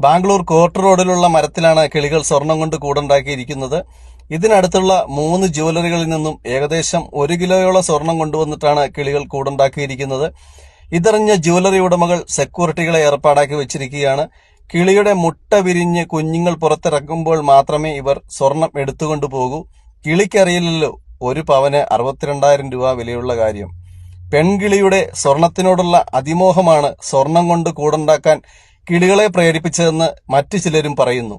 Bangalore court റോഡിലുള്ള മരത്തിലാണ് കിളികൾ സ്വർണം കൊണ്ട് കൂടുണ്ടാക്കിയിരിക്കുന്നത്. ഇതിനടുത്തുള്ള 3 ജ്വല്ലറികളിൽ നിന്നും ഏകദേശം 1 കിലോയോളം സ്വർണം കൊണ്ടുവന്നിട്ടാണ് കിളികൾ കൂടുണ്ടാക്കിയിരിക്കുന്നത്. ഇതറിഞ്ഞ ജ്വല്ലറി ഉടമകൾ സെക്യൂരിറ്റികളെ ഏർപ്പാടാക്കി വെച്ചിരിക്കുകയാണ്. കിളിയുടെ മുട്ട വിരിഞ്ഞ് കുഞ്ഞുങ്ങൾ പുറത്തിറക്കുമ്പോൾ മാത്രമേ ഇവർ സ്വർണം എടുത്തുകൊണ്ടു പോകൂ. കിളിക്കറിയില്ലല്ലോ 1 പവന് 62,000 രൂപ വിലയുള്ള കാര്യം. പെൺകിളിയുടെ സ്വർണത്തിനോടുള്ള അതിമോഹമാണ് സ്വർണം കൊണ്ട് കൂടുണ്ടാക്കാൻ കിളികളെ പ്രേരിപ്പിച്ചതെന്ന് മറ്റു ചിലരും പറയുന്നു.